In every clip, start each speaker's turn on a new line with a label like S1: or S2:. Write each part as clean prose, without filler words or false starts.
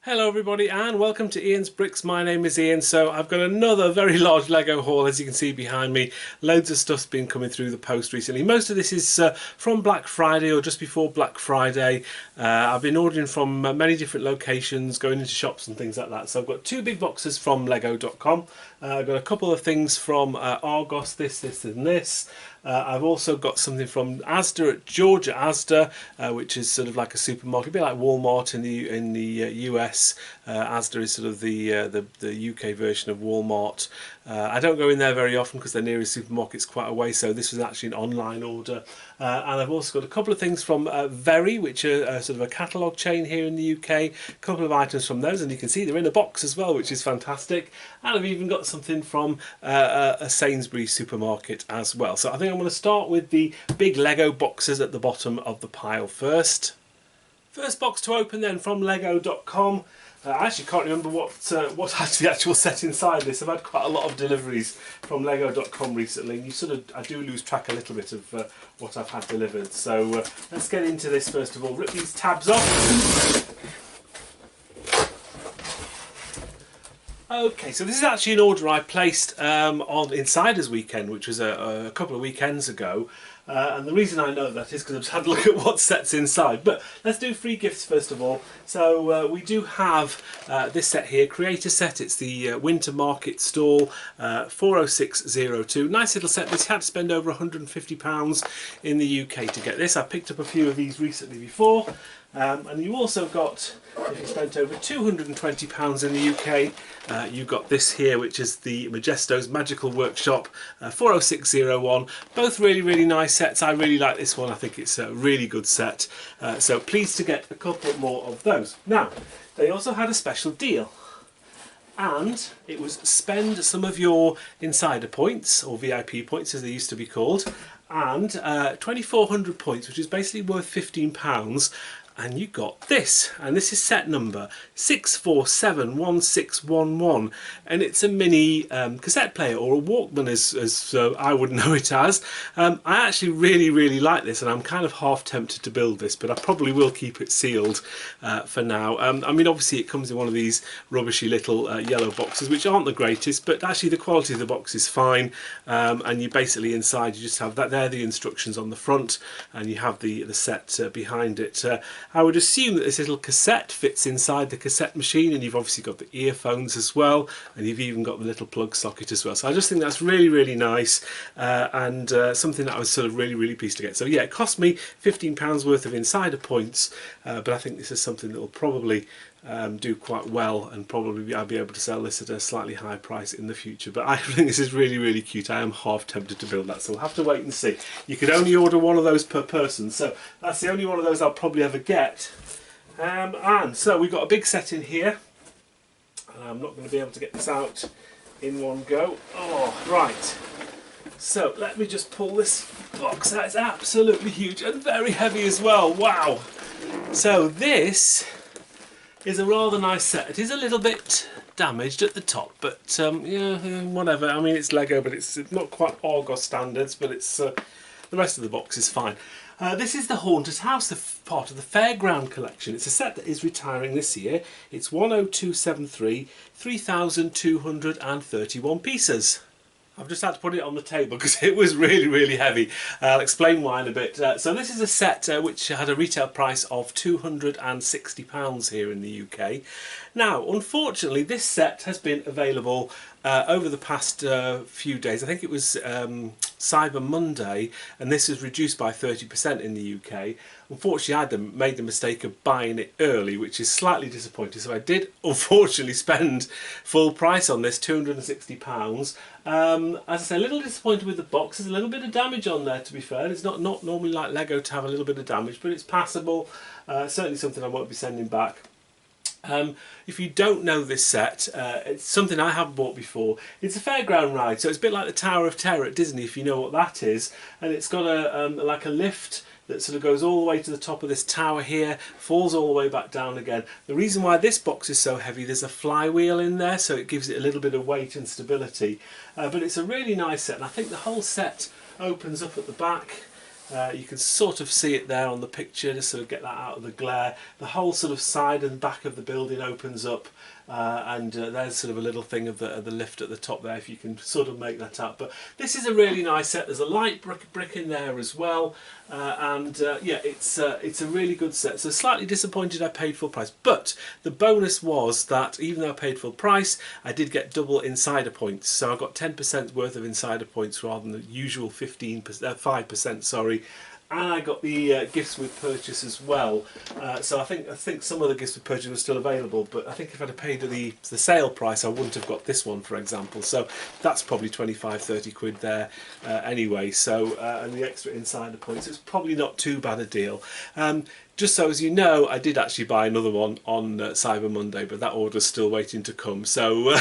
S1: Hello everybody and welcome to Ian's Bricks. My name is Ian. So I've got another very large Lego haul, as you can see behind me. Loads of stuff's been coming through the post recently. Most of this is from Black Friday or just before Black Friday. I've been ordering from many different locations, going into shops and things like that. So I've got two big boxes from Lego.com. I've got a couple of things from Argos, this and this. I've also got something from Asda at Georgia Asda, which is sort of like a supermarket, a bit like Walmart in the US. Asda is sort of the UK version of Walmart. I don't go in there very often because their nearest supermarket's quite a way, so this was actually an online order. And I've also got a couple of things from Very, which are sort of a catalogue chain here in the UK. A couple of items from those, and you can see they're in a box as well, which is fantastic. And I've even got something from a Sainsbury's supermarket as well. So I think I'm going to start with the big Lego boxes at the bottom of the pile first. First box to open then from Lego.com. I actually can't remember what has the actual set inside this. I've had quite a lot of deliveries from Lego.com recently, and I do lose track a little bit of what I've had delivered. So let's get into this first of all. Rip these tabs off. Okay, so this is actually an order I placed on Insiders Weekend, which was a couple of weekends ago. And the reason I know that is because I've just had a look at what set's inside. But let's do free gifts first of all. So we do have this set here, Creator Set. It's the Winter Market Stall 40602. Nice little set. This had to spend over £150 in the UK to get this. I picked up a few of these recently before. And you also got, if you spent over £220 in the UK, you got this here, which is the Majesto's Magical Workshop 40601. Both really nice sets. I really like this one. I think it's a really good set. So pleased to get a couple more of those. Now, they also had a special deal. And it was spend some of your insider points, or VIP points as they used to be called, and 2,400 points, which is basically worth £15. And you got this, and this is set number 6471611, and it's a mini cassette player, or a Walkman as I would know it as. I actually really like this, and I'm kind of half tempted to build this, but I probably will keep it sealed for now. I mean, obviously it comes in one of these rubbishy little yellow boxes, which aren't the greatest, but actually the quality of the box is fine. And you basically inside, you just have that there, the instructions on the front, and you have the set behind it. I would assume that this little cassette fits inside the cassette machine, and you've obviously got the earphones as well, and you've even got the little plug socket as well. So I just think that's really nice, and something that I was sort of really pleased to get. So yeah, it cost me £15 worth of insider points, but I think this is something that will probably do quite well, and probably I'll be able to sell this at a slightly higher price in the future. But I think this is really cute. I am half tempted to build that, so we'll have to wait and see. You can only order one of those per person, so that's the only one of those I'll probably ever get. And so we've got a big set in here. I'm not going to be able to get this out in one go. Oh, right. So let me just pull this box out. It's absolutely huge and very heavy as well. Wow. So this is a rather nice set. It is a little bit damaged at the top, but yeah, whatever. I mean, it's Lego, but it's not quite Argos standards, but it's the rest of the box is fine. This is the Haunted House, part of the Fairground collection. It's a set that is retiring this year. It's 10273, 3,231 pieces. I've just had to put it on the table because it was really heavy. I'll explain why in a bit. So this is a set which had a retail price of £260 here in the UK. Now, unfortunately, this set has been available over the past few days. I think it was Cyber Monday, and this is reduced by 30% in the UK. Unfortunately, I made the mistake of buying it early, which is slightly disappointing. So I did unfortunately spend full price on this, £260. As I say, a little disappointed with the box. There's a little bit of damage on there, to be fair. It's not normally like Lego to have a little bit of damage, but it's passable. Certainly something I won't be sending back. If you don't know this set, it's something I haven't bought before. It's a fairground ride, so it's a bit like the Tower of Terror at Disney, if you know what that is. And it's got like a lift that sort of goes all the way to the top of this tower here, falls all the way back down again. The reason why this box is so heavy, there's a flywheel in there, so it gives it a little bit of weight and stability. But it's a really nice set, and I think the whole set opens up at the back. You can sort of see it there on the picture, just sort of get that out of the glare. The whole sort of side and back of the building opens up, and there's sort of a little thing of the lift at the top there, if you can sort of make that out. But this is a really nice set. There's a light brick in there as well, yeah, it's a really good set. So slightly disappointed I paid full price, but the bonus was that even though I paid full price, I did get double insider points. So I got 10% worth of insider points rather than the usual 5%, sorry. And I got the gifts with purchase as well. So I think some of the gifts with purchase were still available, but I think if I'd have paid the sale price, I wouldn't have got this one, for example. So that's probably 25-30 quid there anyway. So and the extra insider points, it's probably not too bad a deal. Just so as you know, I did actually buy another one on Cyber Monday, but that order's still waiting to come. So,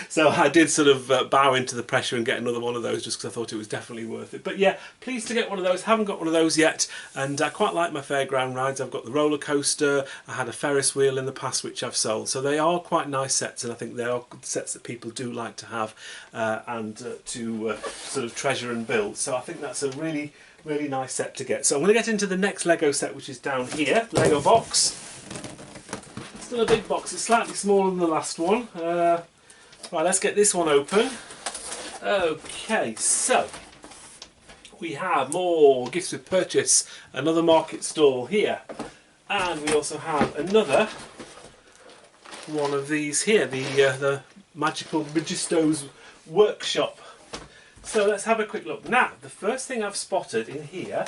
S1: so I did sort of bow into the pressure and get another one of those just because I thought it was definitely worth it. But yeah, pleased to get one of those. Haven't got one of those yet, and I quite like my fairground rides. I've got the roller coaster. I had a Ferris wheel in the past, which I've sold. So they are quite nice sets, and I think they are sets that people do like to have and to sort of treasure and build. So I think that's a really nice set to get. So I'm going to get into the next Lego set, which is down here, Lego box. Still a big box, it's slightly smaller than the last one. Right, let's get this one open. Okay, so we have more gifts with purchase, another market stall here, and we also have another one of these here, the Magical Magisto's Workshop. So let's have a quick look. Now, the first thing I've spotted in here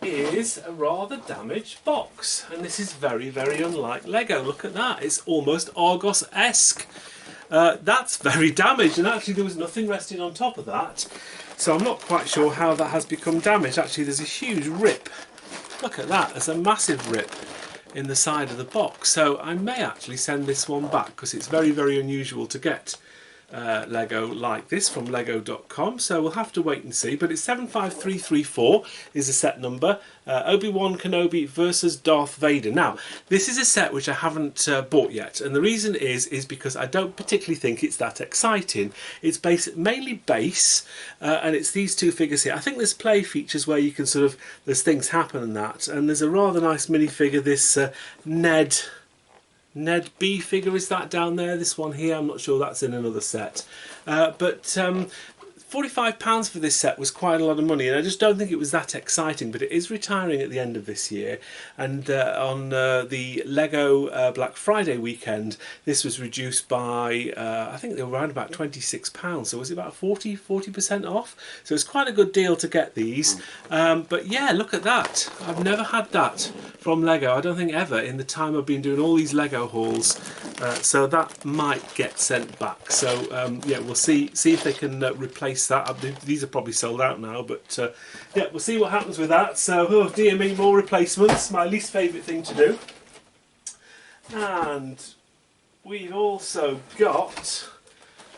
S1: is a rather damaged box. And this is very unlike Lego. Look at that. It's almost Argos-esque. That's very damaged, and actually there was nothing resting on top of that. So I'm not quite sure how that has become damaged. Actually, there's a huge rip. Look at that. There's a massive rip in the side of the box. So I may actually send this one back because it's very unusual to get Lego like this from lego.com, so we'll have to wait and see. But it's 75334 is the set number. Obi-Wan Kenobi versus Darth Vader. Now, this is a set which I haven't bought yet, and the reason is because I don't particularly think it's that exciting. It's mainly base, and it's these two figures here. I think there's play features where you can sort of, there's things happen and that, and there's a rather nice minifigure, this Ned B figure is that down there. This one here, I'm not sure that's in another set. But £45 for this set was quite a lot of money, and I just don't think it was that exciting. But it is retiring at the end of this year, and on the Lego Black Friday weekend, this was reduced by I think they were around about £26. So was it about 40% off? So it's quite a good deal to get these. But yeah, look at that. I've never had that from Lego. I don't think ever in the time I've been doing all these Lego hauls. So that might get sent back. So yeah, we'll see if they can replace that. These are probably sold out now, but yeah, we'll see what happens with that. So, oh dear me, more replacements, my least favourite thing to do. And we've also got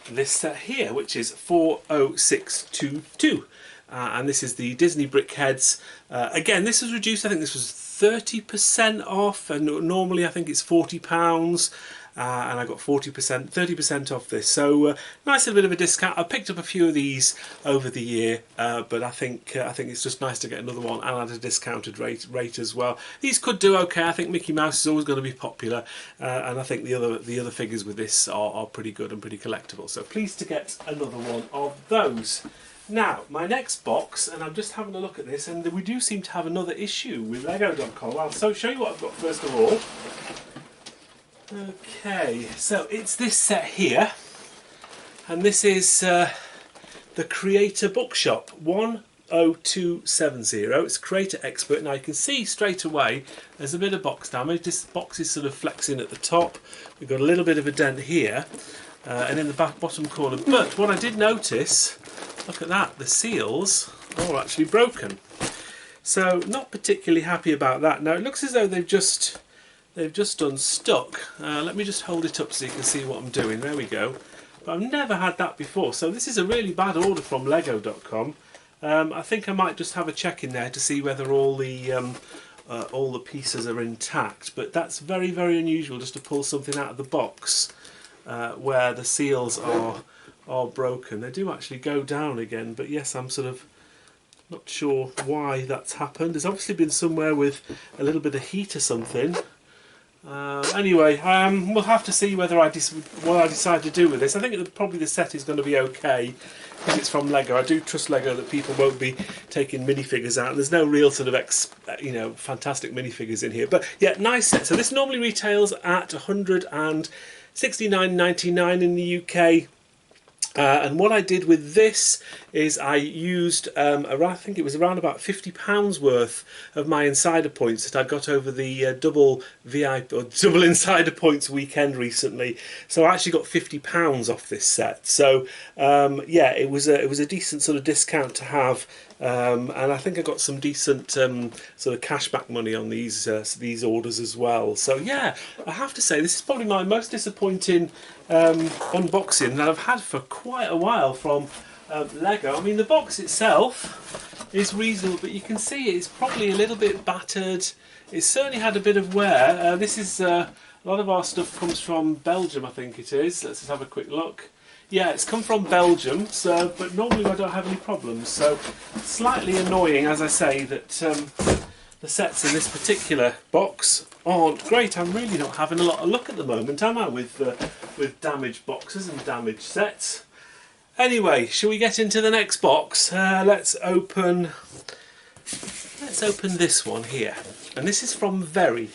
S1: this set here, which is 40622, and this is the Disney Brickheads. Again, this was reduced. I think this was 30% off, and normally I think it's £40. And I got 30% off this. So nice little bit of a discount. I picked up a few of these over the year, but I think it's just nice to get another one and at a discounted rate as well. These could do okay. I think Mickey Mouse is always going to be popular, and I think the other figures with this are pretty good and pretty collectible. So pleased to get another one of those. Now, my next box, and I'm just having a look at this, and we do seem to have another issue with Lego.com. I'll show you what I've got first of all. Okay, so it's this set here, and this is the Creator Bookshop 10270. It's Creator Expert. Now you can see straight away there's a bit of box damage. This box is sort of flexing at the top. We've got a little bit of a dent here, and in the bottom corner. But what I did notice, look at that, the seals are actually broken. So not particularly happy about that. Now it looks as though they've just unstuck. Let me just hold it up so you can see what I'm doing. There we go. But I've never had that before, so this is a really bad order from Lego.com. I think I might just have a check in there to see whether all the pieces are intact. But that's very unusual, just to pull something out of the box where the seals are broken. They do actually go down again, but yes, I'm sort of Not sure why that's happened. There's obviously been somewhere with a little bit of heat or something. Anyway, we'll have to see whether what I decide to do with this. I think probably the set is going to be okay because it's from Lego. I do trust Lego that people won't be taking minifigures out. There's no real sort of fantastic minifigures in here. But yeah, nice set. So this normally retails at £169.99 in the UK. And what I did with this is I used I think it was around about £50 worth of my insider points that I got over the double VIP or double insider points weekend recently. So I actually got £50 off this set. So yeah, it was a decent sort of discount to have. And I think I got some decent sort of cashback money on these orders as well. So yeah, I have to say this is probably my most disappointing unboxing that I've had for quite a while from Lego. I mean, the box itself is reasonable, but you can see it's probably a little bit battered. It's certainly had a bit of wear. This is a lot of our stuff comes from Belgium, I think it is. Let's just have a quick look. Yeah, it's come from Belgium, so but normally I don't have any problems. So slightly annoying, as I say, that the sets in this particular box aren't great. I'm really not having a lot of luck at the moment, am I, with damaged boxes and damaged sets. Anyway, shall we get into the next box? Let's open this one here, and this is from Very.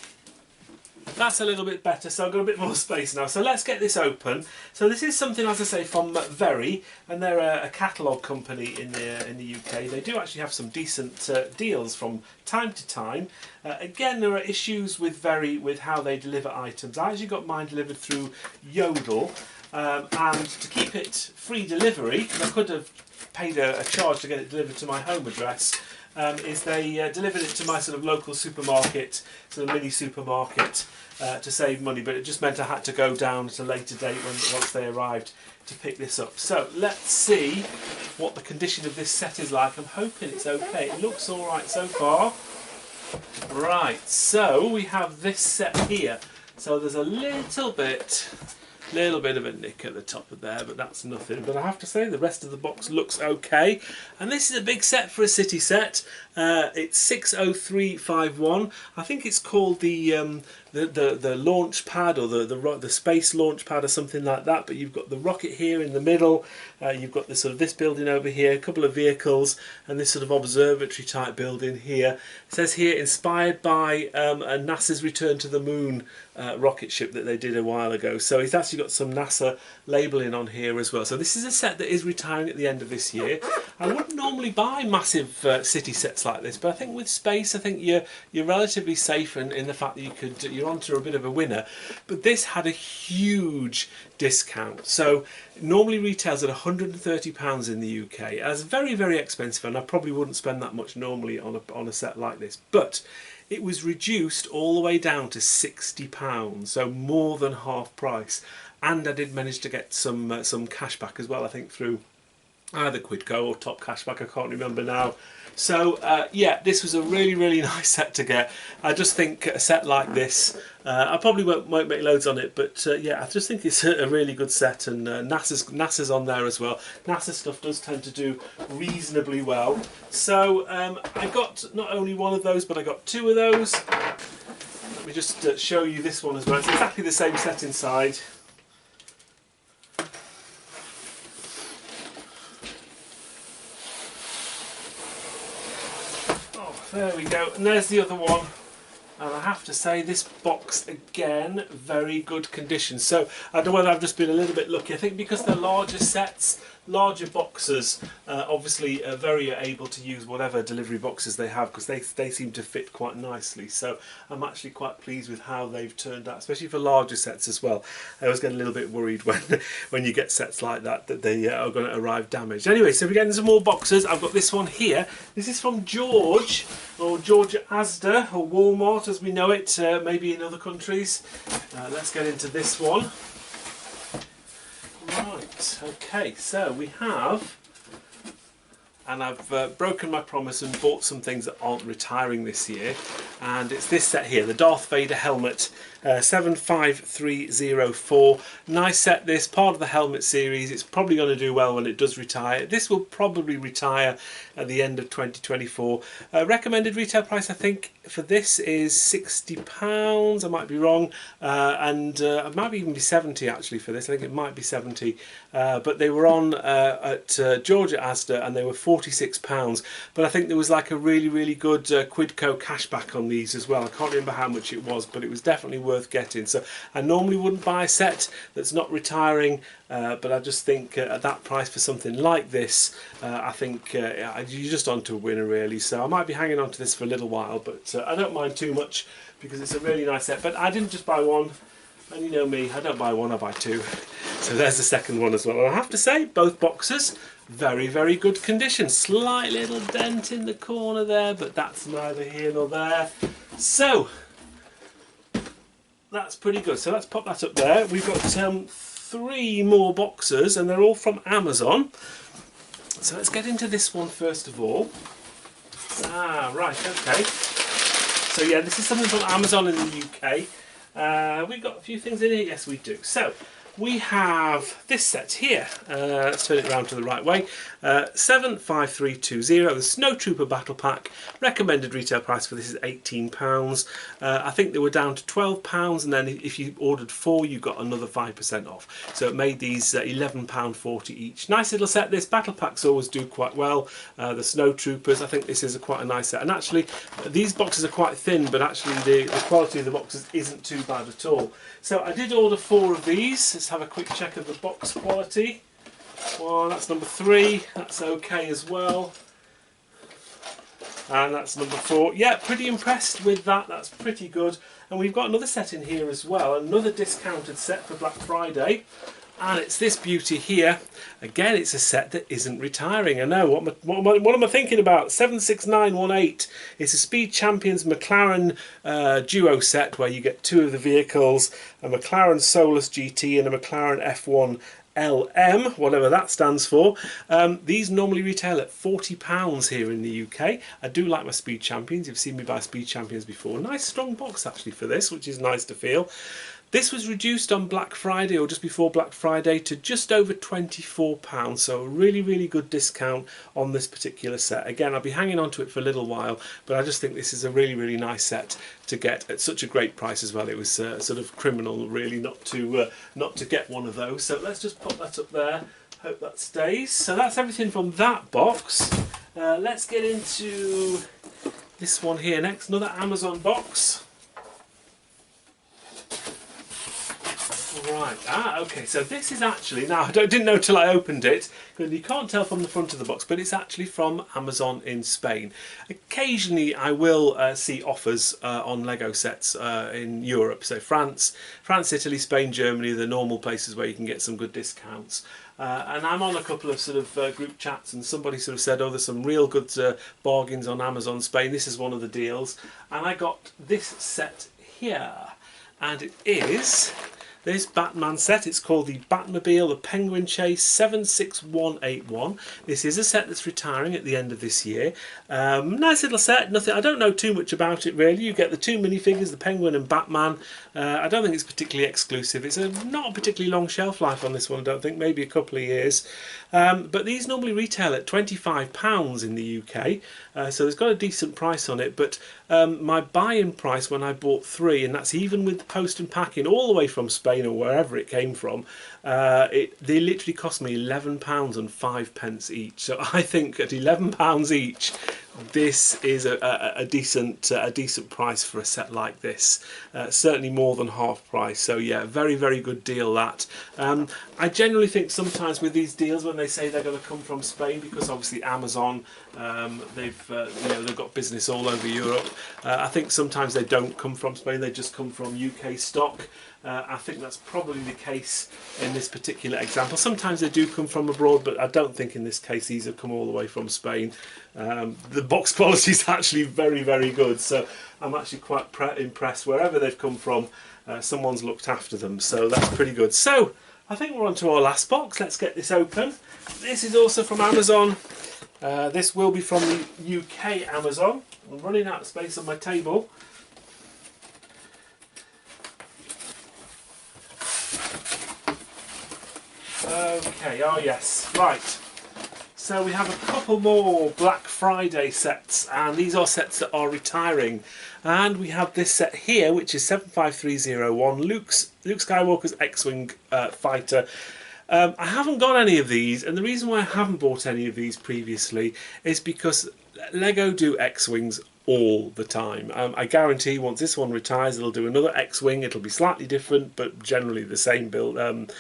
S1: That's a little bit better, so I've got a bit more space now. So let's get this open. So this is something, as I say, from Very, and they're a catalogue company in the UK. They do actually have some decent deals from time to time. Again, there are issues with Very with how they deliver items. I actually got mine delivered through Yodel, and to keep it free delivery, because I could have paid a charge to get it delivered to my home address, is they delivered it to my sort of local supermarket, sort of mini supermarket, to save money, but it just meant I had to go down at a later date once they arrived to pick this up. So let's see what the condition of this set is like. I'm hoping it's okay. It looks alright so far. Right, so we have this set here. So there's a little bit of a nick at the top of there, but that's nothing. But I have to say the rest of the box looks okay, and this is a big set for a city set. It's 60351. I think it's called the launch pad, or the space launch pad, or something like that. But you've got the rocket here in the middle. You've got this building over here, a couple of vehicles, and this sort of observatory type building here. It says here inspired by NASA's Return to the Moon rocket ship that they did a while ago. So it's actually got some NASA labelling on here as well. So this is a set that is retiring at the end of this year. I wouldn't normally buy massive city sets like this, but I think with space, I think you're relatively safe in the fact that you're onto a bit of a winner. But this had a huge discount. So normally retails at £130 in the UK. It's very, very expensive, and I probably wouldn't spend that much normally on a set like this. But it was reduced all the way down to £60, so more than half price. And I did manage to get some cash back as well, I think through either Quidco or Top Cashback, I can't remember now. So yeah, this was a really, really nice set to get. I just think a set like this, I probably won't make loads on it, but yeah, I just think it's a really good set, and NASA's on there as well. NASA stuff does tend to do reasonably well. So I got not only one of those, but I got two of those. Let me just show you this one as well. It's exactly the same set inside. There we go, and there's the other one. And I have to say, this box again, very good condition. So I don't know whether I've just been a little bit lucky. I think because they're larger sets, larger boxes, obviously Very are able to use whatever delivery boxes they have, because they seem to fit quite nicely. So I'm actually quite pleased with how they've turned out, especially for larger sets as well. I always get a little bit worried when you get sets like that they are going to arrive damaged. Anyway, so we're getting some more boxes. I've got this one here. This is from George, or George Asda, or Walmart as we know it, maybe in other countries. Let's get into this one. Right, okay, so we have and I've broken my promise and bought some things that aren't retiring this year, and it's this set here, the Darth Vader helmet, 75304. Nice set, this, part of the helmet series. It's probably going to do well when it does retire. This will probably retire at the end of 2024. Recommended retail price, I think, for this is £60. I might be wrong, and it might even be 70 actually for this. I think it might be 70, but they were on at Georgia Asda, and they were £46. But I think there was like a really good Quidco cashback on these as well. I can't remember how much it was, but it was definitely worth getting. So I normally wouldn't buy a set that's not retiring, but I just think at that price for something like this, I think you're just onto a winner really. So I might be hanging on to this for a little while, but I don't mind too much because it's a really nice set. But I didn't just buy one, and you know me, I don't buy one, I buy two. So there's the second one as well. And I have to say, both boxes, very good condition. Slight little dent in the corner there, but that's neither here nor there. So that's pretty good. So let's pop that up there. We've got 3 more boxes, and they're all from Amazon. So let's get into this one first of all. Right, okay. So yeah, this is something from Amazon in the UK. We've got a few things in here. Yes, we do. So we have this set here. Let's turn it around to the right way. 75320, the Snowtrooper Battle Pack. Recommended retail price for this is £18. I think they were down to £12, and then if you ordered 4, you got another 5% off. So it made these £11.40 each. Nice little set. This Battle Packs always do quite well. The Snowtroopers, I think this is quite a nice set. And actually, these boxes are quite thin, but actually the quality of the boxes isn't too bad at all. So I did order 4 of these. Let's have a quick check of the box quality. Well, that's number 3. That's okay as well. And that's number 4. Yeah, pretty impressed with that. That's pretty good. And we've got another set in here as well. Another discounted set for Black Friday. And it's this beauty here. Again, it's a set that isn't retiring. I know, what am I thinking about? 76918. It's a Speed Champions McLaren duo set where you get 2 of the vehicles, a McLaren Solus GT and a McLaren F1 LM, whatever that stands for. These normally retail at £40 here in the UK. I do like my Speed Champions. You've seen me buy Speed Champions before. Nice strong box actually for this, which is nice to feel. This was reduced on Black Friday, or just before Black Friday, to just over £24. So a really good discount on this particular set. Again, I'll be hanging on to it for a little while, but I just think this is a really nice set to get at such a great price as well. It was sort of criminal really not to get one of those. So let's just pop that up there. Hope that stays. So that's everything from that box. Let's get into this one here next. Another Amazon box. Right, okay, so this is actually, now I didn't know till I opened it, because you can't tell from the front of the box, but it's actually from Amazon in Spain. Occasionally I will see offers on Lego sets in Europe, so France, Italy, Spain, Germany, the normal places where you can get some good discounts. And I'm on a couple of sort of group chats, and somebody sort of said, oh, there's some real good bargains on Amazon Spain, this is one of the deals. And I got this set here, and it is this Batman set. It's called the Batmobile, the Penguin Chase 76181. This is a set that's retiring at the end of this year. Nice little set. Nothing. I don't know too much about it really. You get the 2 minifigures, the Penguin and Batman. I don't think it's particularly exclusive. It's not a particularly long shelf life on this one, I don't think. Maybe a couple of years. But these normally retail at £25 in the UK. So it's got a decent price on it. But my buy-in price when I bought 3, and that's even with the post and packing all the way from Spain or wherever it came from, they literally cost me £11.05 each. So I think at £11 each, this is a decent price for a set like this. Certainly more than half price. So yeah, very good deal that. I generally think sometimes with these deals when they say they're going to come from Spain, because obviously Amazon, they've got business all over Europe. I think sometimes they don't come from Spain, they just come from UK stock. I think that's probably the case in this particular example. Sometimes they do come from abroad, but I don't think in this case these have come all the way from Spain. The box quality is actually very good, so I'm actually quite impressed. Wherever they've come from, someone's looked after them, so that's pretty good. So I think we're on to our last box. Let's get this open. This is also from Amazon. This will be from the UK Amazon. I'm running out of space on my table. Okay, oh yes, right. So we have a couple more Black Friday sets, and these are sets that are retiring. And we have this set here, which is 75301, Luke Skywalker's X-Wing fighter. I haven't got any of these, and the reason why I haven't bought any of these previously is because Lego do X-Wings all the time. I guarantee once this one retires, they'll do another X-Wing. It'll be slightly different, but generally the same build. Decent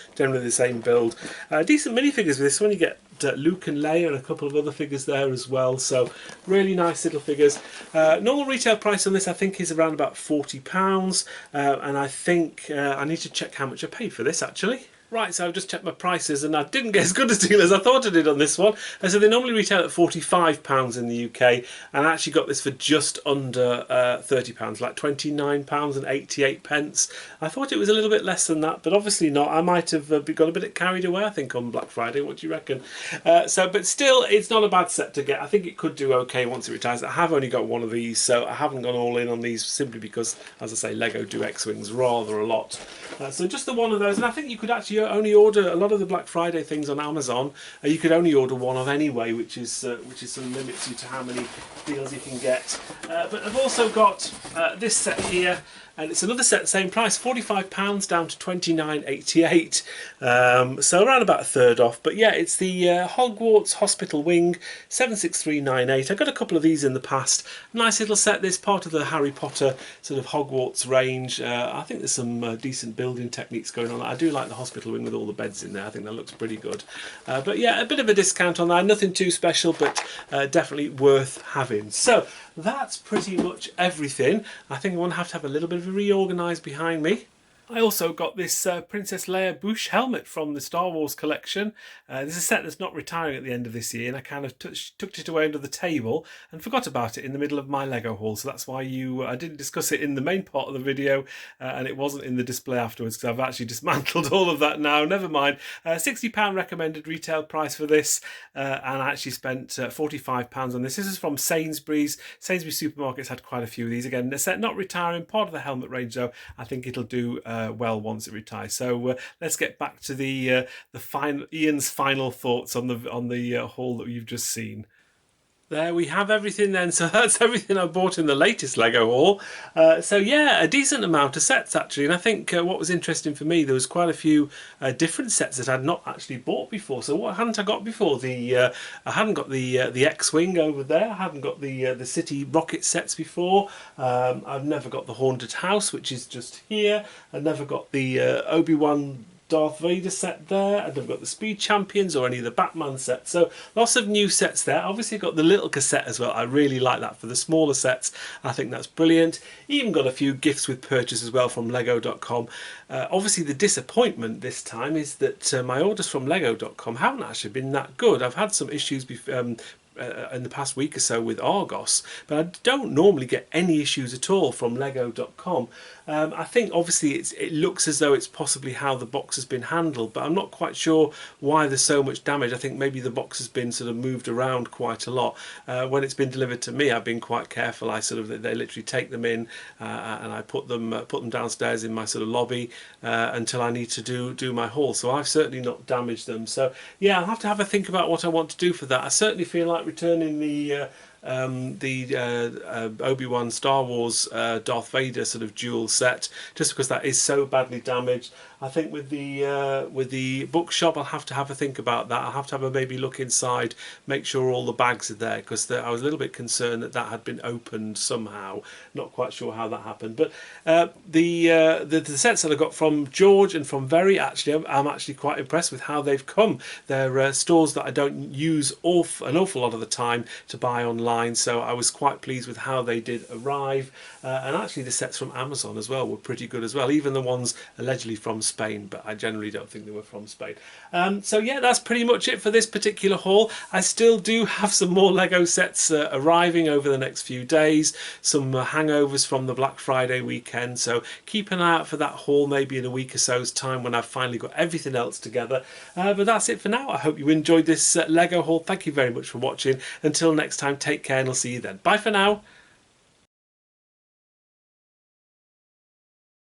S1: minifigures with this one. You get Luke and Leia and a couple of other figures there as well. So really nice little figures. Normal retail price on this, I think, is around about £40, and I think I need to check how much I paid for this actually. Right, so I've just checked my prices and I didn't get as good a deal as I thought I did on this one. And so they normally retail at £45 in the UK, and I actually got this for just under £30, like £29.88. I thought it was a little bit less than that, but obviously not. I might have got a bit carried away, I think, on Black Friday. What do you reckon? But still, it's not a bad set to get. I think it could do okay once it retires. I have only got one of these, so I haven't gone all in on these simply because, as I say, Lego do X-Wings rather a lot. So just the one of those, and I think you could actually only order a lot of the Black Friday things on Amazon. You could only order one of anyway, which sort of limits you to how many deals you can get. But I've also got this set here, and it's another set, same price, £45 down to £29.88. So around about a third off. But yeah, it's the Hogwarts Hospital Wing 76398. I got a couple of these in the past. Nice little set. This part of the Harry Potter sort of Hogwarts range. I think there's some decent building techniques going on. I do like the hospital wing with all the beds in there. I think that looks pretty good. But yeah, a bit of a discount on that. Nothing too special, but definitely worth having. So that's pretty much everything. I think I'm going to have a little bit of a reorganise behind me. I also got this Princess Leia Bouche helmet from the Star Wars collection. This is a set that's not retiring at the end of this year, and I kind of tucked it away under the table and forgot about it in the middle of my Lego haul. So that's why I didn't discuss it in the main part of the video, and it wasn't in the display afterwards because I've actually dismantled all of that now. Never mind. £60 recommended retail price for this, and I actually spent £45 on this. This is from Sainsbury's. Sainsbury's supermarkets had quite a few of these. Again, the set not retiring, part of the helmet range though. I think it'll do well once it retires. So let's get back to the final Ian's final thoughts on the haul that you've just seen. There we have everything then. So that's everything I bought in the latest Lego haul. So yeah, a decent amount of sets actually. And I think what was interesting for me, there was quite a few different sets that I'd not actually bought before. So what hadn't I got before? I hadn't got the X-Wing over there. I hadn't got the City rocket sets before. I've never got the Haunted House, which is just here. I've never got the Obi-Wan Darth Vader set there, and I've got the Speed Champions or any of the Batman sets. So lots of new sets there. Obviously got the little cassette as well. I really like that for the smaller sets. I think that's brilliant. Even got a few gifts with purchase as well from Lego.com. Obviously the disappointment this time is that my orders from Lego.com haven't actually been that good. I've had some issues in the past week or so with Argos, but I don't normally get any issues at all from Lego.com. I think obviously it looks as though it's possibly how the box has been handled, but I'm not quite sure why there's so much damage. I think maybe the box has been sort of moved around quite a lot. When it's been delivered to me, I've been quite careful. They literally take them in and I put them downstairs in my sort of lobby until I need to do my haul. So I've certainly not damaged them. So yeah, I'll have a think about what I want to do for that. I certainly feel like returning the Obi-Wan Star Wars Darth Vader sort of dual set, just because that is so badly damaged. I think with the bookshop, I'll have a think about that. I'll have to have a maybe look inside, make sure all the bags are there, because I was a little bit concerned that had been opened somehow. Not quite sure how that happened. But the sets that I got from George and from Very, actually, I'm actually quite impressed with how they've come. They're stores that I don't use an awful lot of the time to buy online. online, so I was quite pleased with how they did arrive. And actually the sets from Amazon as well were pretty good as well, even the ones allegedly from Spain, but I generally don't think they were from Spain. So yeah, that's pretty much it for this particular haul. I still do have some more Lego sets arriving over the next few days, some hangovers from the Black Friday weekend, so keep an eye out for that haul maybe in a week or so's time when I've finally got everything else together. But that's it for now. I hope you enjoyed this Lego haul. Thank you very much for watching. Until next time, take care and I'll see you then. Bye for now.